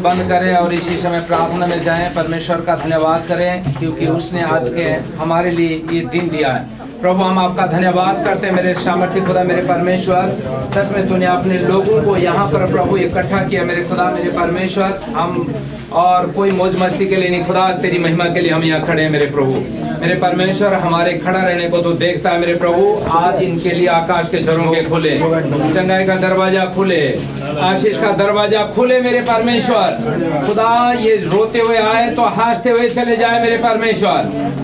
बंद करें और इसी समय प्रार्थना में जाएं। परमेश्वर का धन्यवाद करें क्योंकि उसने आज के हमारे लिए ये दिन दिया है। प्रभु हम आपका धन्यवाद करते हैं मेरे सामर्थ्य खुदा, मेरे परमेश्वर। सच में तूने अपने लोगों को यहाँ पर प्रभु इकट्ठा किया मेरे खुदा, मेरे परमेश्वर। हम और कोई मौज मस्ती के लिए नहीं खुदा, तेरी महिमा के लिए हम यहाँ खड़े हैं मेरे प्रभु, मेरे परमेश्वर। हमारे खड़ा रहने को तो देखता है मेरे प्रभु। आज इनके लिए आकाश के झरोखे खुले, चंगाई का दरवाजा खुले, आशीष का दरवाजा खुले मेरे परमेश्वर। खुदा ये रोते हुए आए तो हंसते हुए चले जाए मेरे परमेश्वर।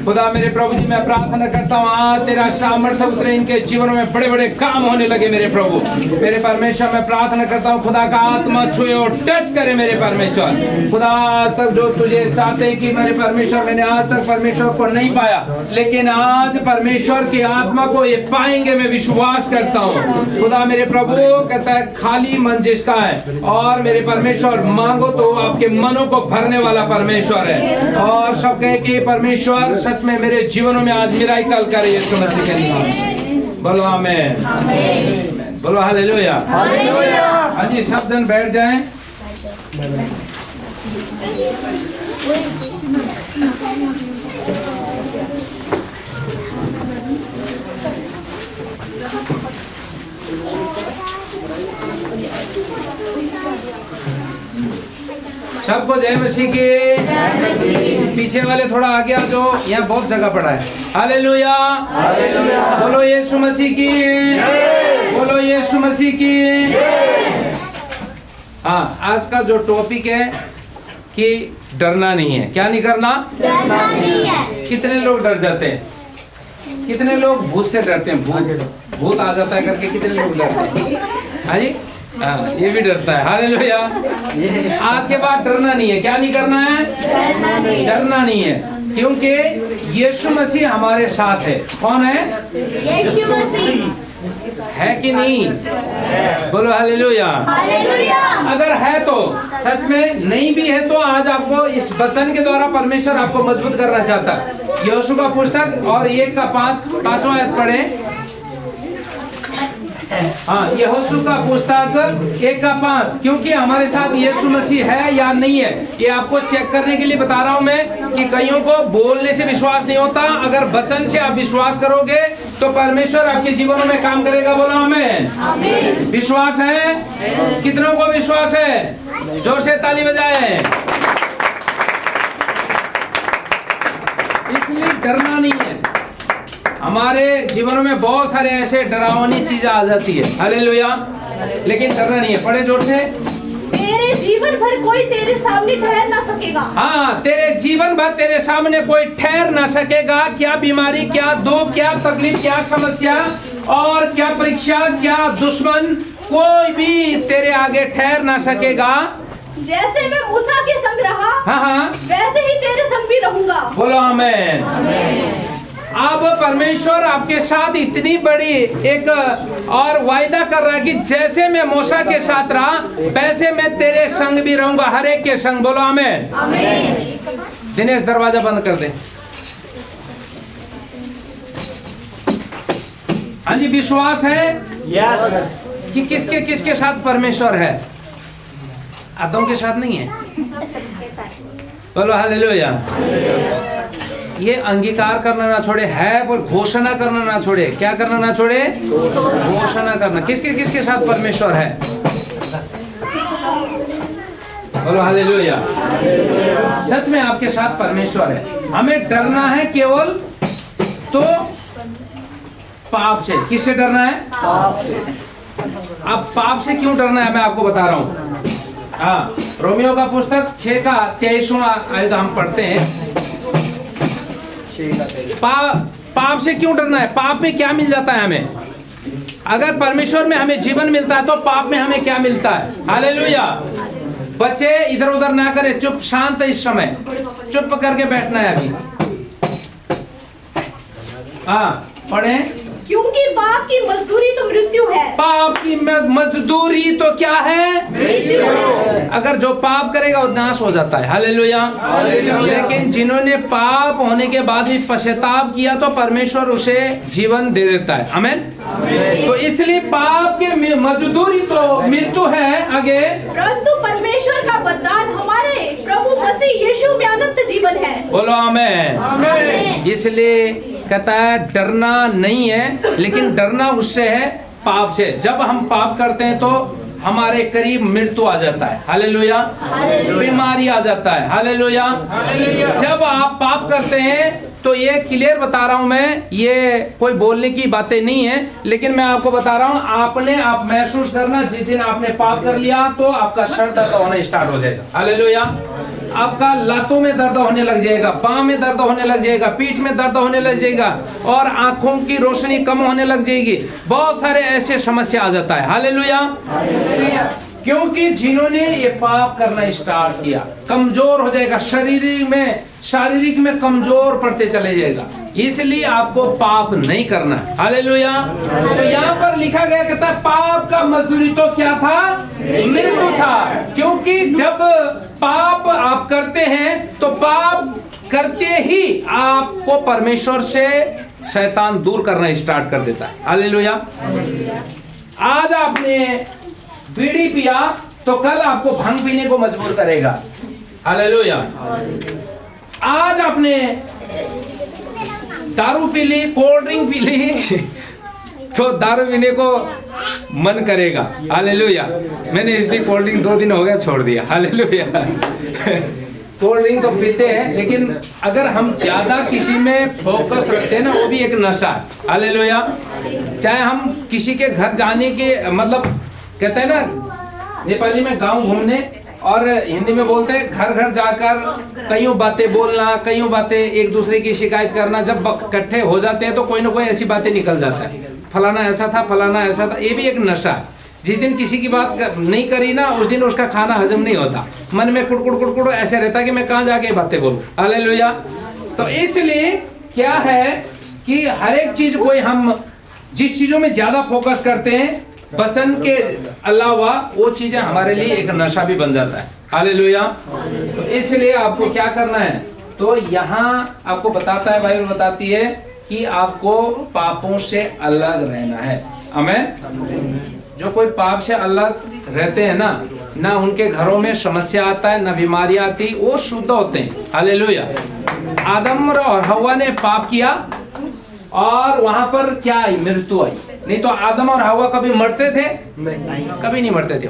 खुदा मेरे प्रभु जी मैं प्रार्थना करता हूँ आज तेरा सामर्थ्य उतरे इनके जीवन में, बड़े बड़े काम होने लगे मेरे प्रभु, मेरे परमेश्वर। मैं प्रार्थना करता हूँ खुदा का आत्मा छुए और टच करे मेरे परमेश्वर। खुदा आज तक जो तुझे चाहते कि मेरे परमेश्वर, मैंने आज तक परमेश्वर को नहीं पाया, लेकिन आज परमेश्वर की आत्मा को ये पाएंगे, मैं विश्वास करता हूँ खुदा मेरे प्रभु। कहता है खाली मन जिसका है और मेरे परमेश्वर मांगो तो आपके मनों को भरने वाला परमेश्वर है। और सब कहे कि परमेश्वर सच में मेरे जीवनों में आज मिराकल करे यीशु मसीह के नाम। बोलो आमीन, बोलो हालेलुया। हाँ जी, सब जन बैठ जाएं। सबको जय मसीह की। पीछे वाले थोड़ा आगे आ जाओ, यहाँ बहुत जगह पड़ा है। हालेलुया, बोलो यीशु मसीह की, बोलो यीशु मसीह की। हाँ, आज का जो टॉपिक है कि डरना नहीं है। क्या नहीं करना? डरना नहीं है। कितने लोग डर जाते हैं? कितने लोग भूत से डरते हैं? भूत आ जाता है करके कितने लोग डरते हैं? हाँ जी, हाँ, ये भी डरता है। हालेलुया। आज के बाद डरना नहीं है। क्या नहीं करना है? डरना नहीं है, क्योंकि यीशु मसीह हमारे साथ है। कौन है? यीशु मसीह है कि नहीं? बोलो हालेलुया। अगर है तो सच में, नहीं भी है तो आज आपको इस वचन के द्वारा परमेश्वर आपको मजबूत करना चाहता है। यहोशू का पुस्तक और 1:5 आयत पढ़े। हाँ, यहोशू का पुस्तक 1:5। क्योंकि हमारे साथ यीशु मसीह है या नहीं है, ये आपको चेक करने के लिए बता रहा हूँ मैं कि कईयों को बोलने से विश्वास नहीं होता। अगर वचन से आप विश्वास करोगे तो परमेश्वर आपके जीवनों में काम करेगा। बोलो आमीन। विश्वास है? कितनों को विश्वास है? जोर से ताली बजाएं। इसलिए डरना नहीं है। हमारे जीवनों में बहुत सारे ऐसे डरावनी चीजें आ जाती है, हालेलुया, लेकिन डरना नहीं है। पढ़े जोर से। तेरे जीवन भर कोई तेरे सामने ठहर ना सकेगा। हाँ, तेरे जीवन भर तेरे सामने कोई ठहर ना सकेगा। क्या बीमारी, क्या दुख, क्या तकलीफ, क्या समस्या और क्या परीक्षा, क्या दुश्मन, कोई भी तेरे आगे ठहर ना सकेगा। जैसे मैं मूसा के संग रहा, हाँ, वैसे ही तेरे संग भी रहूंगा। बोलो आमीन। अब परमेश्वर आपके साथ इतनी बड़ी एक और वायदा कर रहा है कि जैसे मैं मूसा के साथ रहा वैसे मैं तेरे संग भी रहूंगा, हर एक के संग। बोलो आमीन। दिनेश दरवाजा बंद कर दे। हाँ जी, विश्वास है कि किसके किसके साथ परमेश्वर है? आदम के साथ नहीं है। बोलो हालेलुया। ये अंगीकार करना ना छोड़े, है पर घोषणा करना ना छोड़े। क्या करना ना छोड़े? घोषणा करना। किसके किसके साथ परमेश्वर है? बोलो हालेलुया। सच में आपके साथ परमेश्वर है। हमें डरना है केवल तो पाप से। किससे डरना है? पाप से। अब पाप से क्यों डरना है मैं आपको बता रहा हूँ। हाँ, रोमियो का पुस्तक 6:23 आयत हम पढ़ते हैं। पाप से क्यों डरना है? पाप में क्या मिल जाता है हमें? अगर परमेश्वर में हमें जीवन मिलता है तो पाप में हमें क्या मिलता है? हालेलुया। बच्चे इधर उधर ना करें, चुप शांत इस समय चुप करके बैठना है अभी। हाँ, पढ़े। क्योंकि पाप की मजदूरी तो मृत्यु है। पाप की मजदूरी तो क्या है? मृत्यु। अगर जो पाप करेगा वो नाश हो जाता है। हालेलुया। लेकिन जिन्होंने पाप होने के बाद भी पश्चाताप किया तो परमेश्वर उसे जीवन दे देता है। आमीन। तो इसलिए पाप के मजदूरी तो मृत्यु है। आगे, परंतु परमेश्वर का वरदान हमारे यीशु में अनंत जीवन है। बोलो आमीन। इसलिए कहता है डरना नहीं है, लेकिन डरना उससे है पाप से। जब हम पाप करते हैं तो हमारे करीब मृत्यु आ जाता है, हालेलुया। बीमारी आ जाता है, हालेलुया। जब आप पाप करते हैं तो ये क्लियर बता रहा हूं मैं, ये कोई बोलने की बातें नहीं है, लेकिन मैं आपको बता रहा हूं, आप महसूस करना, जिस दिन आपने पाप कर लिया तो आपका सर दर्द होना स्टार्ट हो जाएगा, हालेलुया। आपका लातों में दर्द होने लग जाएगा, पाँव में दर्द होने लग जाएगा, पीठ में दर्द होने लग जाएगा, और आंखों की रोशनी कम होने लग जाएगी। बहुत सारे ऐसे समस्या आ जाता है, हालेलुया। क्योंकि जिन्होंने ये पाप करना स्टार्ट किया, कमजोर हो जाएगा, शारीरिक में कमजोर पड़ते चले जाएगा। इसलिए आपको पाप नहीं करना, हालेलुया। तो यहाँ पर लिखा गया, कहता है पाप का मजदूरी तो क्या था? मृत्यु था। क्योंकि जब पाप आप करते हैं तो पाप करते ही आपको परमेश्वर से शैतान दूर करना स्टार्ट कर देता है, हालेलुया। आज आपने बीड़ी पिया तो कल आपको भांग पीने को मजबूर करेगा, हालेलुया। आज आपने दारू पी ली, कोल्ड ड्रिंक पी ली तो दारू पीने को मन करेगा, हालेलुया। मैंने इसलिए कोल्ड ड्रिंक 2 दिन हो गया छोड़ दिया, हालेलुया। कोल्ड ड्रिंक तो पीते हैं, लेकिन अगर हम ज्यादा किसी में फोकस रखते हैं ना, वो भी एक नशा है, हालेलुया। चाहे हम किसी के घर जाने के, मतलब कहते हैं ना नेपाली में गांव घूमने, और हिंदी में बोलते हैं घर घर जाकर कईयों बातें बोलना, कईयों बातें एक दूसरे की शिकायत करना। जब इकट्ठे हो जाते हैं तो कोई ना कोई ऐसी बातें निकल जाता है, फलाना ऐसा था, फलाना ऐसा था। ये भी एक नशा है। जिस दिन किसी की बात नहीं करी ना, उस दिन उसका खाना हजम नहीं होता, मन में कुड़कुड़ ऐसे रहता है कि मैं कहाँ जाके बातें बोलूं, हालेलुया। तो इसलिए क्या है कि हर एक चीज को हम जिस चीजों में ज्यादा फोकस करते हैं वचन के अलावा, वो चीजें हमारे लिए एक नशा भी बन जाता है, हालेलुया। तो इसलिए आपको क्या करना है, तो यहाँ आपको बताता है, बाइबल बताती है कि आपको पापों से अलग रहना है, आमीन। जो कोई पाप से अलग रहते हैं ना उनके घरों में समस्या आता है, ना बीमारी आती, वो शुद्ध होते हैं, हालेलुया। आदम और हव्वा ने पाप किया और वहां पर क्या आई? मृत्यु आई। नहीं तो आदम और हव्वा कभी मरते थे? नहीं, कभी नहीं मरते थे।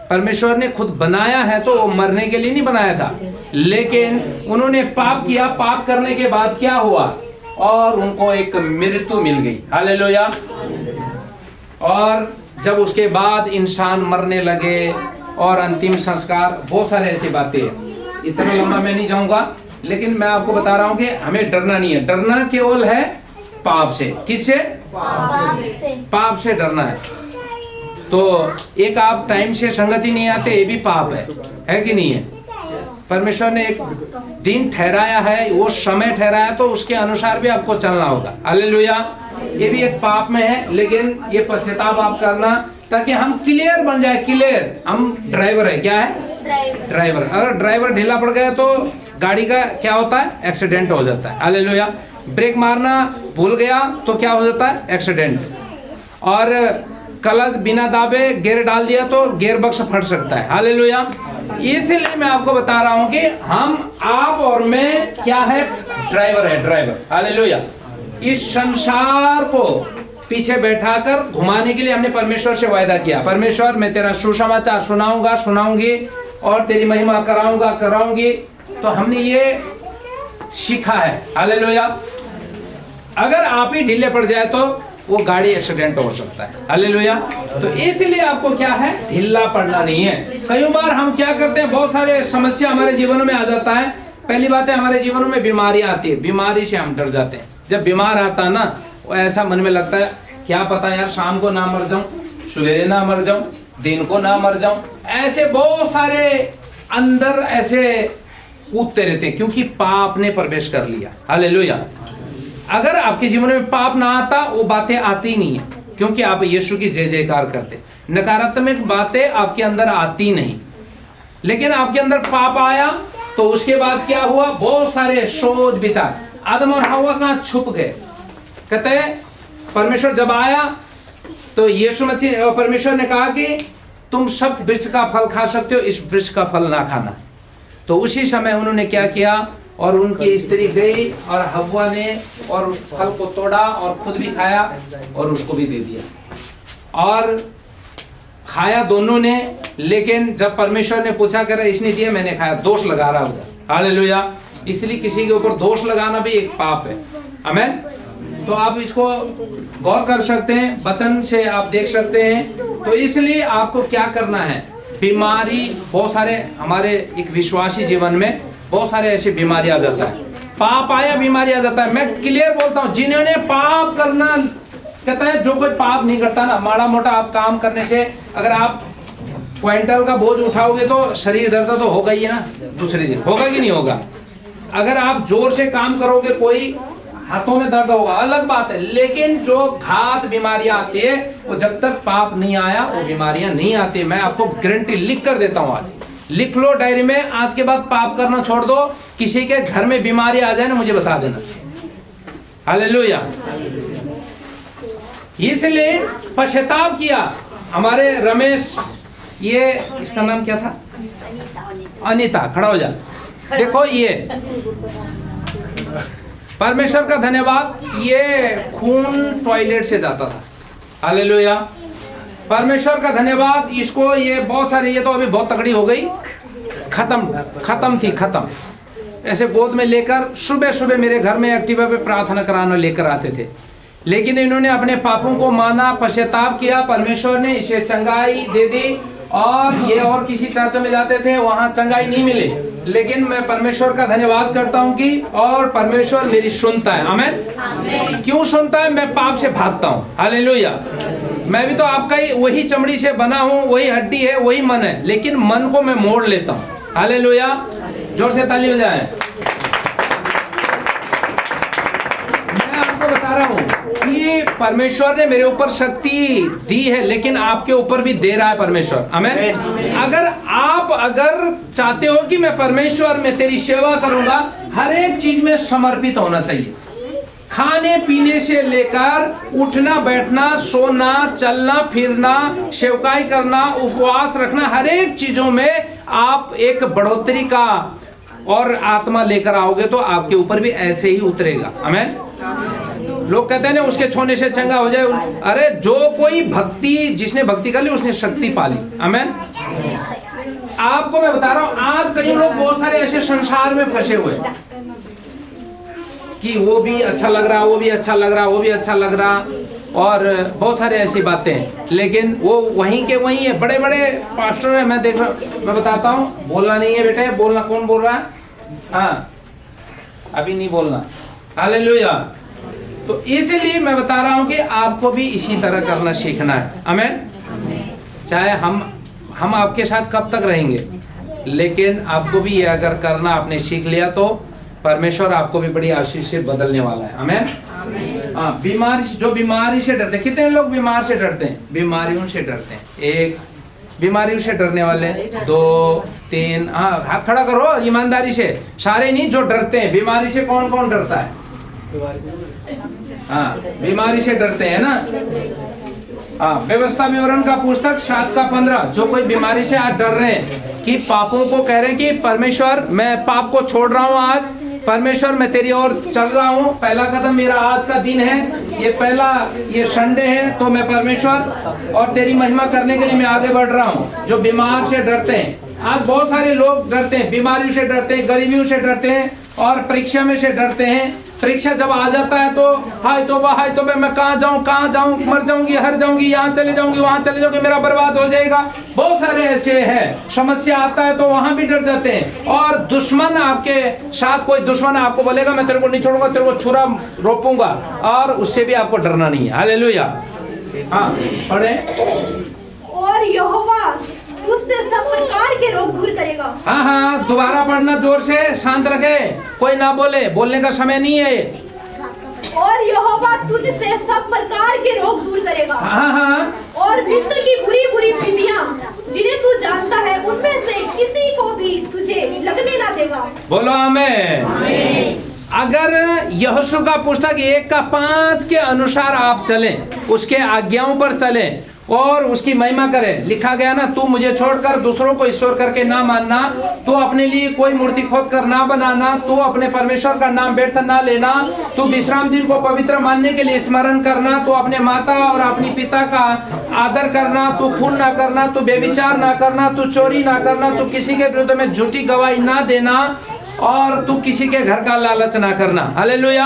परमेश्वर ने खुद बनाया है तो वो मरने के लिए नहीं बनाया था, लेकिन उन्होंने पाप किया। पाप करने के बाद क्या हुआ? और उनको एक मृत्यु मिल गई, हालेलुया। और जब उसके बाद इंसान मरने लगे और अंतिम संस्कार, बहुत सारे ऐसी बातें हैं। इतना लंबा मैं नहीं जाऊंगा, लेकिन मैं आपको बता रहा हूं कि हमें डरना नहीं है। डरना केवल है पाप से। किससे? पाप से डरना है। तो एक आप टाइम से संगति नहीं आते, ये भी पाप है कि नहीं है? परमेश्वर ने एक दिन ठहराया है, वो समय ठहराया, तो उसके अनुसार भी आपको चलना होगा, हालेलुया। ये भी एक पाप में है, लेकिन ये पश्चाताप आप करना ताकि हम क्लियर बन जाए। क्लियर, हम ड्राइवर है, क्या है? ड्राइवर। अगर ड्राइवर ढीला पड़ गया तो गाड़ी का क्या होता है? एक्सीडेंट हो जाता है, हालेलुया। ब्रेक मारना भूल गया तो क्या हो जाता है? एक्सीडेंट। और क्लच बिना दाबे गियर डाल दिया तो गियर बक्स फट सकता है, हालेलुया। इसलिए मैं आपको बता रहा हूं कि आप और मैं क्या है? ड्राइवर है, ड्राइवर, हालेलुया। इस संसार को पीछे बैठाकर घुमाने के लिए हमने परमेश्वर से वायदा किया, परमेश्वर मैं तेरा सुसमाचार सुनाऊंगी और तेरी महिमा कराऊंगी। तो हमने ये सीखा है, हालेलुया। अगर आप ही ढीले पड़ जाए तो वो गाड़ी एक्सीडेंट हो सकता है, हालेलुया। तो इसलिए आपको क्या है? ढीला पड़ना नहीं है। कई बार हम क्या करते हैं, बहुत सारे समस्या हमारे जीवन में आ जाता है। पहली बात है, हमारे जीवन में बीमारी आती है, बीमारी से हम डर जाते हैं। जब बीमार आता ना, वो ऐसा मन में लगता है क्या पता यार शाम को ना मर जाऊं, सवेरे ना मर जाऊं, दिन को ना मर जाऊं। ऐसे बहुत सारे अंदर ऐसे कूदते रहते हैं, क्योंकि पाप ने प्रवेश कर लिया, हालेलुया। अगर आपके जीवन में पाप ना आता, वो बातें आती ही नहीं है, क्योंकि आप यीशु की जय जयकार करते। नकारात्मक बातें आपके अंदर आती नहीं, लेकिन आपके अंदर पाप आया तो उसके बाद क्या हुआ? बहुत सारे सोच विचार। आदम और हव्वा कहाँ छुप गए? कहते हैं परमेश्वर जब आया तो यीशु मसीह, परमेश्वर ने कहा कि तुम सब वृक्ष का फल खा सकते हो, इस वृक्ष का फल ना खाना। तो उसी समय उन्होंने क्या किया, और उनकी स्त्री गई और हव्वा ने और उस फल को तोड़ा और खुद भी खाया और उसको भी दे दिया और खाया दोनों ने। लेकिन जब परमेश्वर ने पूछा कर इसने दिया मैंने खाया, दोष लगा रहा उधर। हालेलुया। इसलिए किसी के ऊपर दोष लगाना भी एक पाप है। आमीन। तो आप इसको गौर कर सकते हैं, वचन से आप देख सकते हैं। तो इसलिए आपको क्या करना है, बीमारी बहुत सारे हमारे एक विश्वासी जीवन में बहुत सारे ऐसी बीमारी आ जाता है, पाप आया बीमारी आ जाता है। मैं क्लियर बोलता हूँ, जिन्होंने पाप करना, कहता है जो कोई पाप नहीं करता ना, माड़ा मोटा आप काम करने से अगर आप क्विंटल का बोझ उठाओगे तो शरीर दर्द तो होगा ही ना, दूसरे दिन होगा कि नहीं होगा। अगर आप जोर से काम करोगे कोई हाथों में दर्द होगा, अलग बात है। लेकिन जो घात बीमारियां आती है वो जब तक पाप नहीं आया वो बीमारियां नहीं आती। मैं आपको गारंटी लिख कर देता हूँ, आज लिख लो डायरी में, आज के बाद पाप करना छोड़ दो। किसी के घर में बीमारी आ जाए ना मुझे बता देना। हालेलुया। इसलिए पश्चाताप किया हमारे रमेश, ये इसका नाम क्या था, अनीता, खड़ा हो जा। देखो ये परमेश्वर का धन्यवाद, ये खून टॉयलेट से जाता था। हालेलुया। परमेश्वर का धन्यवाद। इसको ये बहुत सारे, ये तो अभी बहुत तगड़ी हो गई, खत्म थी, खत्म। ऐसे गोद में लेकर सुबह सुबह मेरे घर में एक्टिवा पे प्रार्थना कराना लेकर आते थे। लेकिन इन्होंने अपने पापों को माना, पश्चाताप किया, परमेश्वर ने इसे चंगाई दे दी। और ये और किसी चर्च में जाते थे, वहां चंगाई नहीं मिली। लेकिन मैं परमेश्वर का धन्यवाद करता हूं कि और परमेश्वर मेरी सुनता है। आमीन। क्यों सुनता है? मैं पाप से भागता हूं। हालेलुया। मैं भी तो आपका ही वही चमड़ी से बना हूं, वही हड्डी है, वही मन है, लेकिन मन को मैं मोड़ लेता हूं। हालेलुया। जोर से ताली बजाएं। मैं आपको बता रहा हूं कि परमेश्वर ने मेरे ऊपर शक्ति दी है, लेकिन आपके ऊपर भी दे रहा है परमेश्वर। आमीन। अगर चाहते हो कि मैं परमेश्वर में तेरी सेवा करूंगा, हर एक चीज में समर्पित होना चाहिए। खाने पीने से लेकर उठना बैठना, सोना, चलना फिरना, सेवकाई करना, उपवास रखना, हर एक चीजों में आप एक बढ़ोतरी का और आत्मा लेकर आओगे तो आपके ऊपर भी ऐसे ही उतरेगा। आमीन। लोग कहते हैं ना उसके छोने से चंगा हो जाए। अरे जो कोई भक्ति, जिसने भक्ति कर ली उसने शक्ति पा ली। आमीन। आपको मैं बता रहा हूं, आज कई लोग बहुत सारे ऐसे संसार में फंसे हुए कि वो भी अच्छा लग रहा, वो भी अच्छा लग रहा, वो भी अच्छा लग रहा, और बहुत सारे ऐसी बातें। लेकिन वो वहीं के वहीं है। बड़े बड़े पास्टर है, मैं देख रहा हूं, मैं बताता हूँ, बोलना नहीं है बेटे, बोलना कौन बोल रहा है? हाँ, अभी नहीं बोलना। हालेलुया। तो इसलिए मैं बता रहा हूं कि आपको भी इसी तरह करना सीखना है। आमीन। चाहे हम आपके साथ कब तक रहेंगे, लेकिन आपको भी ये अगर करना आपने सीख लिया तो परमेश्वर आपको भी बड़ी आशीष से बदलने वाला है। आमीन। हाँ, बीमारी से डरते, कितने लोग बीमार से डरते हैं? बीमारियों से डरते हैं। एक, बीमारियों से डरने वाले, 2 3, हाँ हाथ खड़ा करो ईमानदारी से। सारे नहीं जो डरते हैं। बीमारी से कौन कौन डरता है? हाँ, बीमारी से डरते हैं ना। हाँ, व्यवस्था विवरण का पुस्तक 7:15, जो कोई बीमारी से आज डर रहे हैं कि पापों को कह रहे हैं कि परमेश्वर मैं पाप को छोड़ रहा हूँ, आज परमेश्वर मैं तेरी ओर चल रहा हूँ, पहला कदम मेरा आज का दिन है, ये संडे है, तो मैं परमेश्वर और तेरी महिमा करने के लिए मैं आगे बढ़ रहा हूँ। जो बीमार से डरते हैं, आज बहुत सारे लोग डरते हैं, बीमारी से डरते हैं, गरीबियों से डरते हैं और परीक्षा में से डरते हैं। परीक्षा जब आ जाता है तो हाय तोबा मैं कहाँ जाऊँ, मर जाऊंगी, हर जाऊंगी, यहाँ चले जाऊंगी, वहां चले जाऊंगी, मेरा बर्बाद हो जाएगा। बहुत सारे ऐसे हैं। समस्या आता है तो वहां भी डर जाते हैं। और दुश्मन आपके साथ, कोई दुश्मन आपको बोलेगा मैं तेरे को नहीं छोड़ूंगा, तेरे को छुरा रोपूंगा, और उससे भी आपको डरना नहीं है। हालेलुया। हाँ, पढ़े। और यहोवा तुझसे सब प्रकार के रोग दूर करेगा। हाँ, दोबारा पढ़ना जोर से, शांत रखे, कोई ना बोले, बोलने का समय नहीं है। और यहोवा तुझसे सब प्रकार के रोग दूर करेगा। हाँ। और मिस्र की बुरी बुरी विधियां जिन्हें तू जानता है, उनमें से किसी को भी तुझे लगने ना देगा। बोलो आमीन। अगर यहोशू का पुस्तक 1:5 के अनुसार आप चलें उसके आज्ञाओं पर चले और उसकी महिमा करें। लिखा गया ना, तू मुझे छोड़कर दूसरों को ईश्वर करके ना मानना, तू अपने लिए कोई मूर्ति खोद कर ना बनाना, तू अपने परमेश्वर का नाम व्यर्थ ना लेना, तू विश्राम दिन को पवित्र मानने के लिए स्मरण करना, तू अपने माता और अपने पिता का आदर करना, तू खून ना करना, तू बेविचार ना करना, तू चोरी ना करना, तू किसी के विरुद्ध में झूठी गवाही ना देना और तू किसी के घर का लालच ना करना। हालेलुया।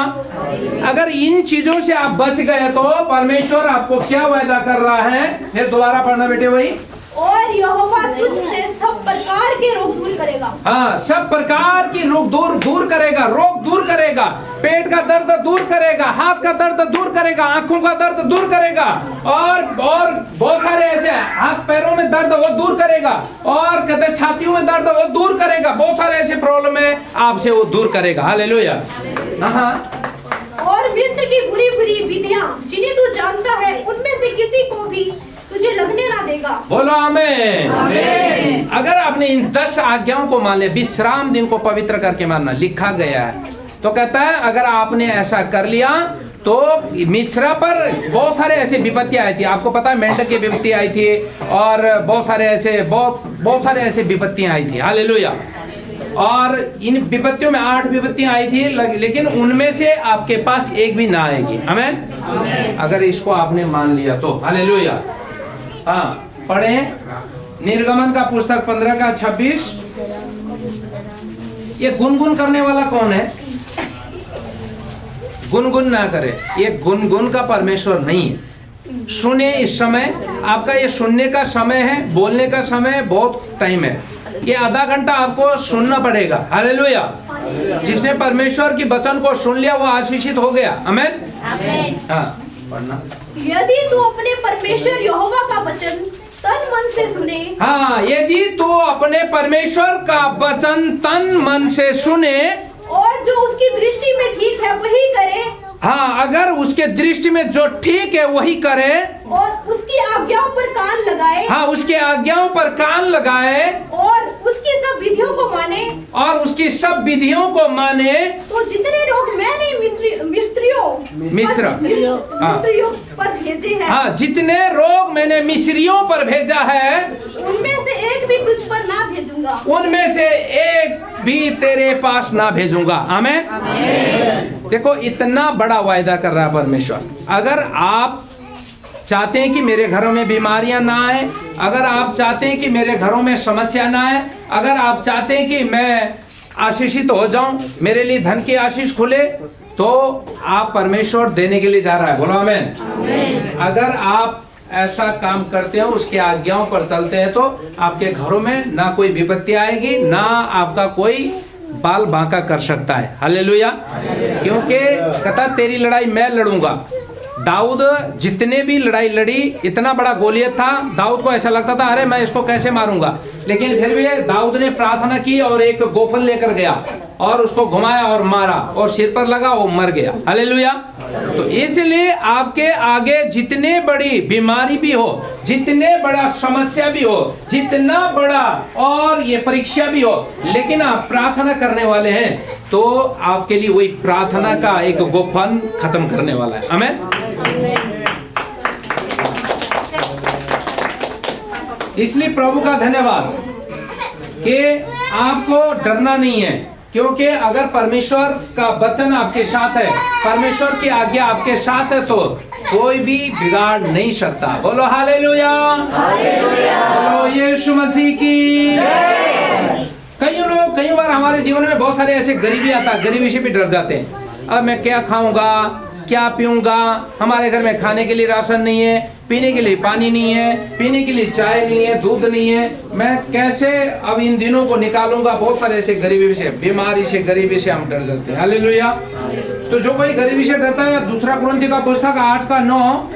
अगर इन चीजों से आप बच गए तो परमेश्वर आपको क्या वायदा कर रहा है? फिर दोबारा पढ़ना बेटे वही। और यहोवा तुझसे सब प्रकार के रोग दूर करेगा। हाँ, सब प्रकार की रोग दूर करेगा, रोग दूर करेगा, पेट का दर्द दूर करेगा, हाथ का दर्द दूर करेगा, आंखों का दर्द दूर करेगा और बहुत सारे ऐसे हाथ पैरों में दर्द वो दूर करेगा और कहते छातियों में दर्द वो दूर करेगा। बहुत सारे ऐसे प्रॉब्लम है आपसे वो दूर करेगा। हालेलुया। हाँ, और मिस्र की बुरी बुरी विधियां जिन्हें तू जानता है उनमें से किसी को भी तुझे लगने ना देगा। बोलो आमीन। अगर आपने इन 10 आज्ञाओं को मान लिया, विश्राम दिन को पवित्र करके मानना लिखा गया है, तो कहता है अगर आपने ऐसा कर लिया तो मिस्र पर बहुत सारे ऐसे विपत्तियां आई थी। आपको पता है मेंढक की विपत्ति आई थी और बहुत सारे ऐसे विपत्तियां आई थी। हालेलुया। और इन विपत्तियों में 8 विपत्तियां आई थी, लेकिन उनमें से आपके पास एक भी ना आएगी। आमीन। अगर इसको आपने मान लिया तो। हालेलुया। हाँ, पढ़े निर्गमन का पुस्तक 15 का 26। ये गुनगुन करने वाला कौन है? गुनगुन ना करे, ये गुनगुन का परमेश्वर नहीं है। सुने, इस समय आपका ये सुनने का समय है, बोलने का समय बहुत टाइम है। ये आधा घंटा आपको सुनना पड़ेगा। हालेलुया। जिसने परमेश्वर की वचन को सुन लिया वो आशीषित हो गया। आमीन। हाँ, पढ़ना। यदि तू अपने परमेश्वर यहोवा का वचन तन मन से सुने। हाँ, यदि तू अपने परमेश्वर का वचन तन मन से सुने और जो उसकी दृष्टि में ठीक है वही करे। हाँ, अगर उसके दृष्टि में जो ठीक है वही करे और उसकी आज्ञाओं पर कान लगाए। हाँ, उसके आज्ञाओं पर कान लगाए और उसकी सब विधियों को माने। और उसकी सब विधियों को माने। तो जितने लोग मैंने मिस्रियों पर भेजे हैं। हाँ, जितने रोग मैंने मिस्रियों पर भेजा है उनमें से एक भी तुझ पर ना भेजूंगा। उनमें से एक भी तेरे पास ना भेजूंगा। आमीन। देखो, इतना बड़ा वायदा कर रहा है परमेश्वर। अगर आप चाहते हैं कि मेरे घरों में बीमारियां ना आए, अगर आप चाहते हैं कि मेरे घरों में समस्या ना आए, अगर आप चाहते हैं कि मैं आशीषित हो जाऊं, मेरे लिए धन की आशीष खुले, तो आप परमेश्वर देने के लिए जा रहा है। बोलो आमीन। अगर आप ऐसा काम करते हो, उसकी आज्ञाओं पर चलते हैं, तो आपके घरों में ना कोई विपत्ति आएगी, ना आपका कोई बाल बांका कर सकता है। हालेलुया। क्योंकि कहता तेरी लड़ाई मैं लड़ूंगा। दाऊद जितने भी लड़ाई लड़ी, इतना बड़ा गोलियत था, दाऊद को ऐसा लगता था अरे मैं इसको कैसे मारूंगा, लेकिन फिर भी दाऊद ने प्रार्थना की और एक गोफन लेकर गया और उसको घुमाया और मारा और सिर पर लगा, वो मर गया। हालेलुया। तो इसलिए आपके आगे जितने बड़ी बीमारी भी हो, जितने बड़ा समस्या भी हो, जितना बड़ा और ये परीक्षा भी हो, लेकिन आप प्रार्थना करने वाले हैं तो आपके लिए वही प्रार्थना का एक गोफन खत्म करने वाला है। आमीन। इसलिए प्रभु का धन्यवाद कि आपको डरना नहीं है, क्योंकि अगर परमेश्वर का वचन आपके साथ है, परमेश्वर की आज्ञा आपके साथ है, तो कोई भी बिगाड़ नहीं सकता। बोलो हालेलुया। बोलो यीशु मसीह की। कई बार हमारे जीवन में बहुत सारे ऐसे गरीबी आता है, गरीबी से भी डर जाते हैं। अब मैं क्या खाऊंगा, क्या पीऊंगा, हमारे घर में खाने के लिए राशन नहीं है, पीने के लिए पानी नहीं है, पीने के लिए चाय नहीं है, दूध नहीं है, मैं कैसे अब इन दिनों को निकालूंगा। बहुत सारे ऐसे गरीबी से, बीमारी से, गरीबी से हम डर जाते हैं। हालेलुया। तो जो कोई गरीबी से डरता है, दूसरा कुरिन्थी का पुस्तक 8 का 9,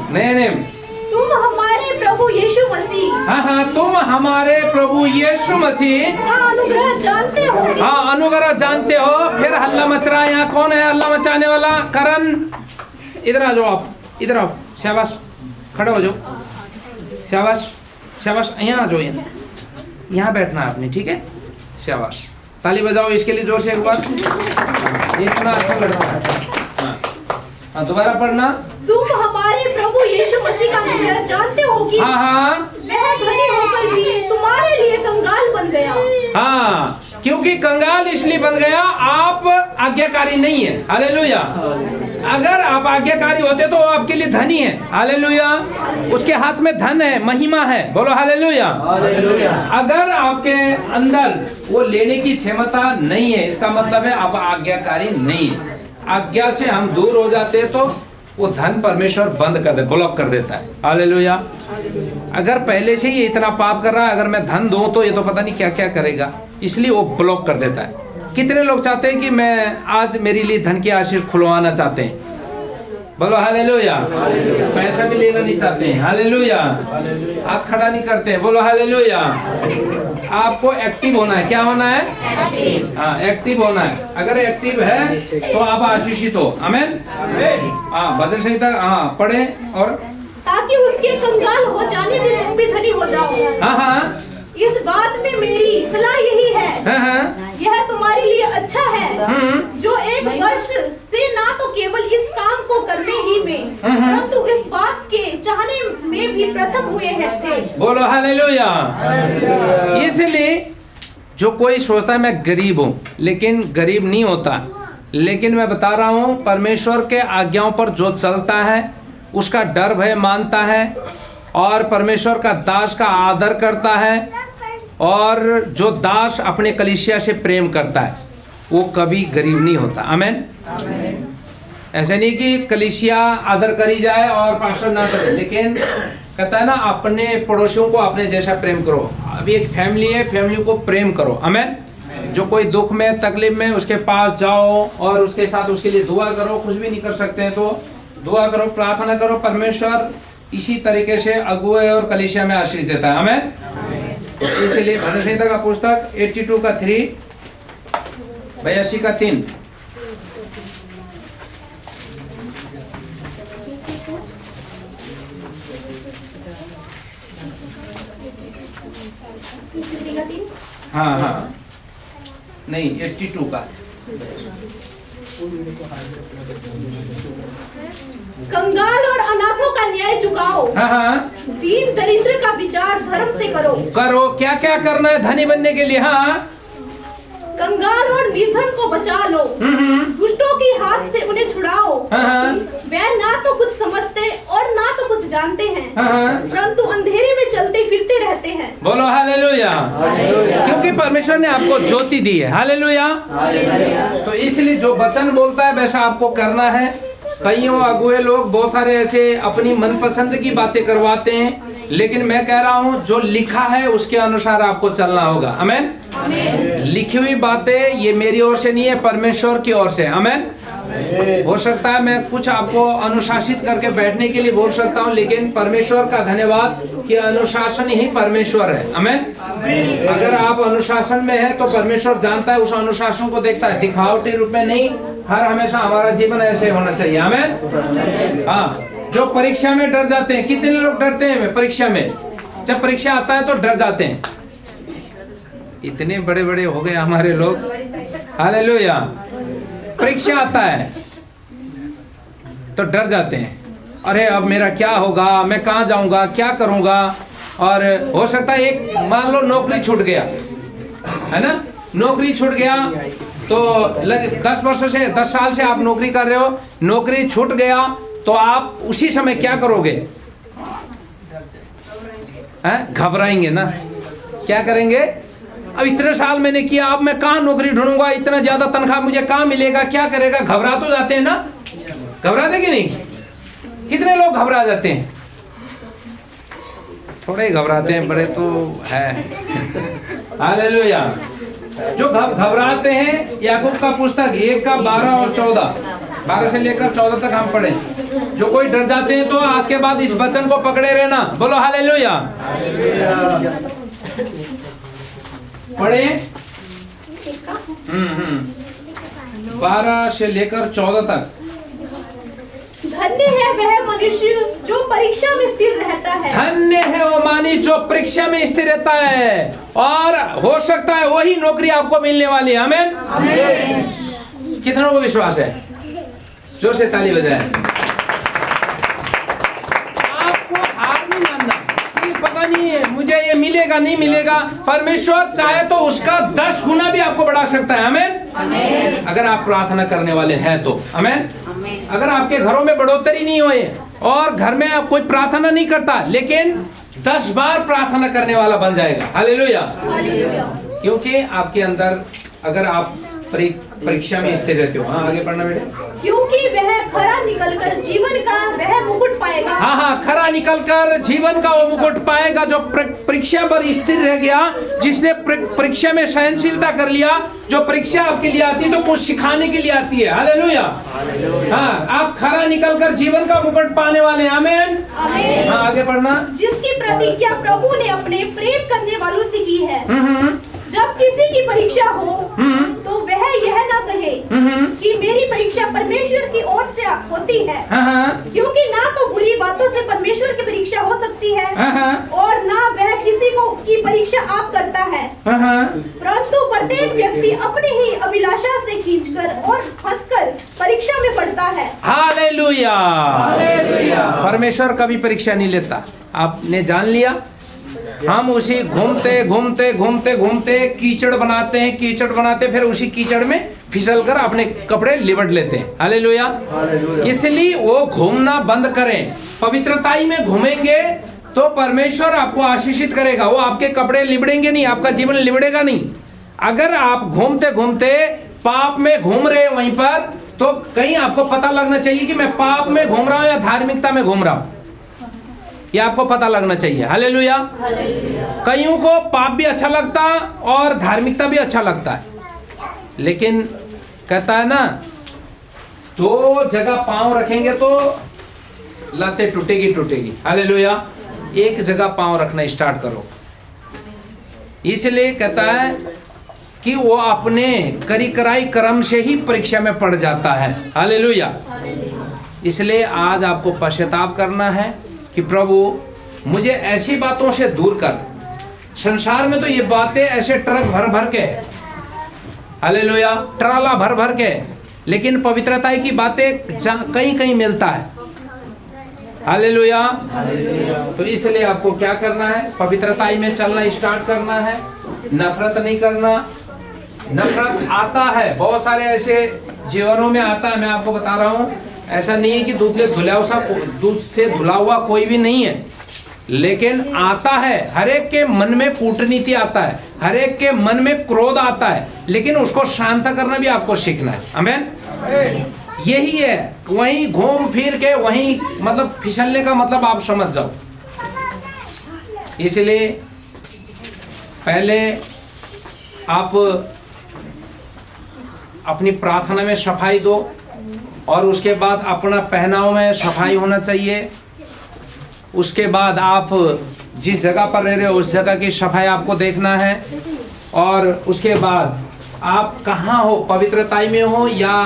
नहीं, तुम हमारे प्रभु यीशु मसीह। हाँ, तुम हमारे प्रभु यीशु मसीह का अनुग्रह जानते हो। हाँ, अनुग्रह जानते हो। फिर हल्ला मच रहा है, यहाँ कौन है हल्ला मचाने वाला? करण, इधर आ जाओ, आप इधर आओ। शाबाश, खड़े हो जाओ। शाबाश, शाबाश, यहाँ आ जाओ। यहाँ यहाँ बैठना है आपने, ठीक है? शाबाश, ताली बजाओ इसके लिए जोर से एक बार। इतना अच्छा लग रहा है। हाँ, दोबारा पढ़ना। तुम हमारे प्रभु यीशु मसीह का हृदय जानते हो कि हाँ, वह धनी होकर भी तुम्हारे लिए कंगाल बन गया। हाँ, क्योंकि कंगाल इसलिए बन गया, आप आज्ञाकारी नहीं है। हालेलुया। अगर आप आज्ञाकारी होते तो वो आपके लिए धनी है। हालेलुया। उसके हाथ में धन है, महिमा है। बोलो हालेलुया। अगर आपके अंदर वो लेने की क्षमता नहीं है, इसका मतलब है आप आज्ञाकारी नहीं है। आज्ञा से हम दूर हो जाते हैं तो वो धन परमेश्वर बंद कर दे, ब्लॉक कर देता है। हालेलुया। अगर पहले से ही इतना पाप कर रहा है, अगर मैं धन दूं तो ये तो पता नहीं क्या क्या करेगा, इसलिए वो ब्लॉक कर देता है। कितने लोग चाहते हैं कि मैं आज मेरे लिए धन की आशीष खुलवाना चाहते हैं? बोलो हालेलुया। पैसा भी लेना नहीं चाहते हैं। हालेलुया। हाथ खड़ा नहीं करते हैं। बोलो हालेलुया। आपको एक्टिव होना है। क्या होना है? हाँ, एक्टिव होना है। अगर एक्टिव है तो आप आशीषित हो। आमीन। हाँ, भजन संहिता पढ़े और ताकि उसके कंगाल हो जाने से तुम भी धनी हो जाओ। हाँ, इस बात में मेरी सलाह यही है, हाँ, यह तुम्हारे लिए अच्छा है जो एक वर्ष से ना तो केवल इस काम को करने ही में परंतु इस बात के चाहने में भी प्रथम हुए थे। बोलो हालेलुया। इसलिए जो कोई सोचता है मैं गरीब हूँ, लेकिन गरीब नहीं होता। लेकिन मैं बता रहा हूँ, परमेश्वर के आज्ञाओं पर जो चलता है, उसका डर भय मानता है और परमेश्वर का दास का आदर करता है, और जो दास अपने कलीसिया से प्रेम करता है वो कभी गरीब नहीं होता। आमीन। ऐसे नहीं कि कलीसिया आदर करी जाए और पास्टर ना करे, लेकिन कहता है ना, अपने पड़ोसियों को अपने जैसा प्रेम करो। अभी एक फैमिली है, फैमिली को प्रेम करो। आमीन। जो कोई दुख में तकलीफ में उसके पास जाओ और उसके साथ उसके लिए दुआ करो। कुछ भी नहीं कर सकते हैं तो दुआ करो, प्रार्थना करो। परमेश्वर इसी तरीके से अगुए और कलीसिया में आशीष देता है। आमीन। इसलिए भजन संहिता का पुस्तक 82 का 3, 82 का 3। हाँ, नहीं 82 का। कंगाल और अनाथों का न्याय चुकाओ। हाँ, दीन दरिद्र का विचार धर्म से करो। क्या क्या करना है धनी बनने के लिए? हाँ, कंगाल और निर्धन को बचा लो। दुष्टों की हाथ से उन्हें छुड़ाओ। वे ना तो कुछ समझते और ना तो कुछ जानते हैं, परंतु अंधेरे में चलते फिरते रहते हैं। बोलो हालेलुया। क्योंकि परमेश्वर ने आपको ज्योति दी है। हालेलुया। तो इसलिए जो वचन बोलता है वैसा आपको करना है। कईयों अगुए लोग बहुत सारे ऐसे अपनी मनपसंद की बातें करवाते हैं, लेकिन मैं कह रहा हूँ जो लिखा है उसके अनुसार आपको चलना होगा। आमीन। लिखी हुई बातें ये मेरी ओर से नहीं है, परमेश्वर की ओर से। आमीन। हो सकता है मैं कुछ आपको अनुशासित करके बैठने के लिए बोल सकता हूँ, लेकिन परमेश्वर का धन्यवाद कि अनुशासन ही परमेश्वर है। आमीन। अगर आप अनुशासन में हैं तो परमेश्वर जानता है, उस अनुशासन को देखता है, दिखावटी रूप में नहीं। हर हमेशा हमारा जीवन ऐसे होना चाहिए। आमीन। हाँ, जो परीक्षा में डर जाते हैं, कितने लोग डरते हैं परीक्षा में? जब परीक्षा आता है तो डर जाते हैं। इतने बड़े बड़े हो गए हमारे लोग। हालेलुया। परीक्षा आता है तो डर जाते हैं, अरे अब मेरा क्या होगा, मैं कहाँ जाऊंगा, क्या करूंगा। और हो सकता है एक मान लो नौकरी छूट गया, है ना, नौकरी छूट गया तो 10 साल से आप नौकरी कर रहे हो, नौकरी छूट गया तो आप उसी समय क्या करोगे? घबराएंगे ना। क्या करेंगे? अब इतने साल मैंने किया, अब मैं कहाँ नौकरी ढूंढूंगा, इतना ज्यादा तनख्वाह मुझे कहाँ मिलेगा, क्या करेगा? घबरा तो जाते हैं ना। घबराते कि नहीं? कितने लोग घबरा जाते हैं? थोड़े घबराते हैं, बड़े तो है। हालेलुया। जो घबराते हैं, याकूब का पुस्तक 1 का 12 और 14, 12 से लेकर 14 तक हम पढ़े। जो कोई डर जाते हैं तो आज के बाद इस वचन को पकड़े रहना। बोलो हालेलुया। पढ़े 12 से लेकर 14 तक। धन्य है वह मनुष्य जो परीक्षा में स्थिर रहता है। धन्य है वो मानी जो परीक्षा में स्थिर रहता है। और हो सकता है वही नौकरी आपको मिलने वाली है। आमीन। कितनों को विश्वास है? जोर से ताली बजाएं। आपको हार नहीं मानना कि पता नहीं है मुझे ये मिलेगा नहीं मिलेगा। परमेश्वर चाहे तो उसका 10 गुना भी आपको बढ़ा सकता है। आमीन। अगर आप प्रार्थना करने वाले हैं तो। आमीन। अगर आपके घरों में बढ़ोतरी नहीं हुई और घर में आप कोई प्रार्थना नहीं करता, लेकिन 10 बार प्रार्थना करने वाला बन जाएगा। हालेलुया। क्योंकि आपके अंदर अगर आप परीक्षा में स्थिर रहते हो। हाँ, आगे पढ़ना बेटे। क्योंकि वह खरा निकलकर जीवन का वह मुकुट पाएगा। हाँ, खरा निकलकर जीवन का वो मुकुट पाएगा जो परीक्षा पर स्थिर रह गया, जिसने परीक्षा में सहनशीलता कर लिया। जो परीक्षा आपके लिए आती है तो कुछ सिखाने के लिए आती है। हालेलुया। हाँ, आप खरा निकलकर जीवन का मुकुट पाने वाले हैं। आमीन। हाँ, आगे पढ़ना। जिसकी प्रतिज्ञा प्रभु ने अपने प्रेम करने वालों से की है। जब किसी की परीक्षा हो तो वह यह ना कहे कि मेरी परीक्षा परमेश्वर की ओर से होती है, क्योंकि ना तो बुरी बातों से परमेश्वर की परीक्षा हो सकती है और ना वह किसी को की परीक्षा आप करता है, परंतु प्रत्येक व्यक्ति अपनी ही अभिलाषा से खींचकर और फंसकर परीक्षा में पड़ता है। हालेलुया। परमेश्वर कभी परीक्षा नहीं लेता। आपने जान लिया। हम उसी घूमते घूमते घूमते घूमते कीचड़ बनाते फिर उसी कीचड़ में फिसल कर अपने कपड़े लिबट लेते हैं। हालेलुया। इसलिए वो घूमना बंद करें। पवित्रताई में घूमेंगे तो परमेश्वर आपको आशीषित करेगा। वो आपके कपड़े लिबड़ेंगे नहीं, आपका जीवन लिबड़ेगा नहीं। अगर आप घूमते घूमते पाप में घूम रहे वहीं पर, तो कहीं आपको पता लगना चाहिए कि मैं पाप में घूम रहा हूं या धार्मिकता में घूम रहा हूं। ये आपको पता लगना चाहिए। हालेलुया। कईयों को पाप भी अच्छा लगता और धार्मिकता भी अच्छा लगता है, लेकिन कहता है ना, 2 जगह पांव रखेंगे तो लाते टूटेगी। हालेलुया। एक जगह पांव रखना स्टार्ट करो। इसलिए कहता है कि वो अपने कराई कर्म से ही परीक्षा में पड़ जाता है। हालेलुया। इसलिए आज आपको पश्चाताप करना है कि प्रभु मुझे ऐसी बातों से दूर कर। संसार में तो ये बातें ऐसे ट्रक भर भर के, हालेलुया, ट्राला भर भर के, लेकिन पवित्रता की बातें कहीं कहीं मिलता है। हालेलुया। तो इसलिए आपको क्या करना है? पवित्रता में चलना स्टार्ट करना है। नफरत नहीं करना। नफरत आता है, बहुत सारे ऐसे जीवनों में आता है। मैं आपको बता रहा हूँ, ऐसा नहीं है कि दूध से धुला हुआ कोई भी नहीं है, लेकिन आता है। हर एक के मन में कूटनीति आता है, हर एक के मन में क्रोध आता है, लेकिन उसको शांत करना भी आपको सीखना है। आमीन। यही है, वहीं घूम फिर के वहीं मतलब फिसलने का मतलब आप समझ जाओ। इसलिए पहले आप अपनी प्रार्थना में सफाई दो, और उसके बाद अपना पहनाव में सफाई होना चाहिए। उसके बाद आप जिस जगह पर रह रहे हो उस जगह की सफाई आपको देखना है। और उसके बाद आप कहाँ हो, पवित्रताई में हो या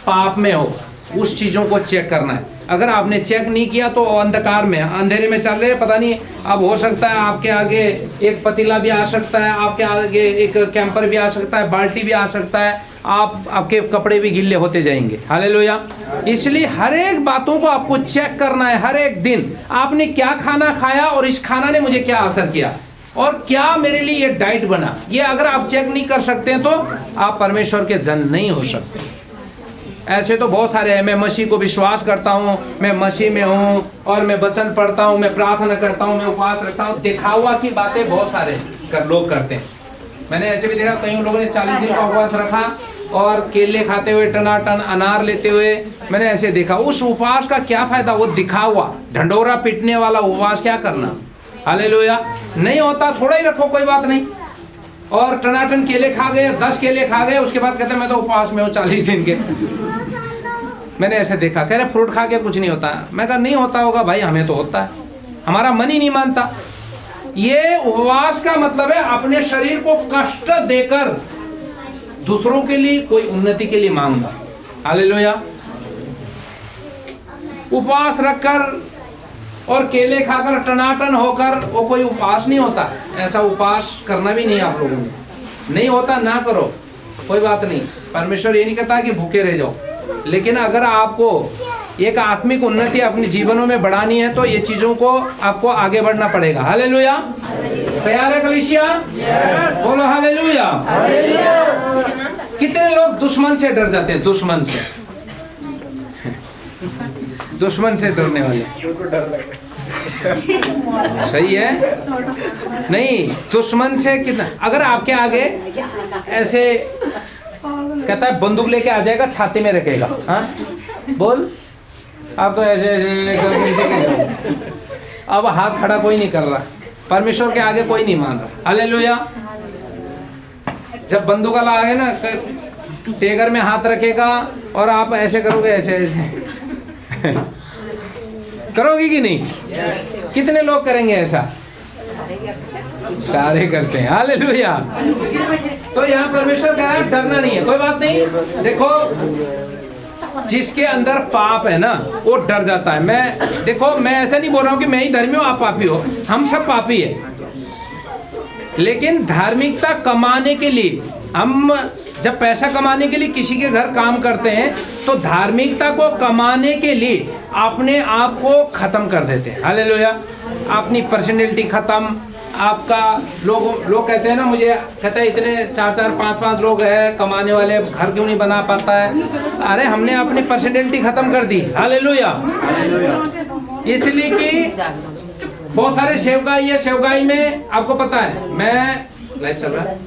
पाप में हो, उस चीज़ों को चेक करना है। अगर आपने चेक नहीं किया तो अंधकार में, अंधेरे में चल रहे हैं, पता नहीं। अब हो सकता है आपके आगे एक पतीला भी आ सकता है, आपके आगे एक कैंपर भी आ सकता है, बाल्टी भी आ सकता है, आपके कपड़े भी गिल्ले होते जाएंगे। हालेलुया। इसलिए हर एक बातों को आपको चेक करना है। हर एक दिन आपने क्या खाना खाया और इस खाना ने मुझे क्या असर किया और क्या मेरे लिए ये डाइट बना। ये अगर आप चेक नहीं कर सकते हैं तो आप परमेश्वर के जन नहीं हो सकते। ऐसे तो बहुत सारे हैं, मैं मसीह को विश्वास करता हूँ, मैं मसीह में हूँ और मैं वचन पढ़ता हूँ, मैं प्रार्थना करता हूँ, मैं उपवास रखता हूँ। दिखावा की बातें बहुत सारे लोग करते हैं। मैंने ऐसे भी देखा, कई लोगों ने 40 दिन का उपवास रखा और केले खाते हुए, टनाटन अनार लेते हुए मैंने ऐसे देखा। उस उपवास का क्या फायदा? वो दिखावा, ढंडोरा पीटने वाला उपवास क्या करना। हालेलुया। नहीं होता, थोड़ा ही रखो, कोई बात नहीं। और टनाटन केले खा गए, 10 केले खा गए, उसके बाद कहते मैं तो उपवास में हूँ 40 दिन के। मैंने ऐसे देखा, कह रहे फ्रूट खा के कुछ नहीं होता। मैं कहा नहीं होता होगा भाई, हमें तो होता है, हमारा मन ही नहीं मानता। ये उपवास का मतलब है अपने शरीर को कष्ट देकर दूसरों के लिए, कोई उन्नति के लिए मांगना। हालेलुया। उपवास रखकर और केले खाकर टनाटन होकर वो कोई उपवास नहीं होता। ऐसा उपवास करना भी नहीं आप लोगों ने, नहीं होता ना करो, कोई बात नहीं। परमेश्वर ये नहीं कहता कि भूखे रह जाओ, लेकिन अगर आपको एक आत्मिक उन्नति अपने जीवनों में बढ़ानी है तो ये चीजों को आपको आगे बढ़ना पड़ेगा। हालेलुया। तैयार है कलीसिया? बोलो हालेलुया। कितने लोग दुश्मन से डर जाते हैं? दुश्मन से, दुश्मन से डरने वाले, सही है नहीं? दुश्मन से कितना, अगर आपके आगे ऐसे कहता है बंदूक लेके आ जाएगा, छाती में रखेगा, हाँ बोल, आप तो ऐसे ऐसे अब हाथ खड़ा कोई नहीं कर रहा, परमेश्वर के आगे कोई नहीं मान रहा। हालेलुया। जब बंदूक वाला आए ना, टेगर में हाथ रखेगा और आप ऐसे करोगे, ऐसे ऐसे करोगे कि नहीं? कितने लोग करेंगे ऐसा? सारे करते हैं। हालेलुया। तो यहाँ परमेश्वर कह रहा है डरना नहीं है, कोई बात नहीं। देखो, जिसके अंदर पाप है ना वो डर जाता है। मैं ऐसा नहीं बोल रहा हूँ कि मैं ही धर्मी हूँ आप पापी हो, हम सब पापी है। लेकिन धार्मिकता कमाने के लिए, हम जब पैसा कमाने के लिए किसी के घर काम करते हैं तो धार्मिकता को कमाने के लिए अपने आप को खत्म कर देते हैं। हालेलुया। अपनी पर्सनैलिटी खत्म, आपका लोग कहते हैं ना, मुझे कहता है इतने 4-4 5-5 लोग हैं कमाने वाले, घर क्यों नहीं बना पाता है? अरे हमने अपनी पर्सनैलिटी खत्म कर दी। हालेलुया। इसलिए कि बहुत सारे सेवकाई है, सेवकाई में आपको पता है, मैं लाइव चल रहा है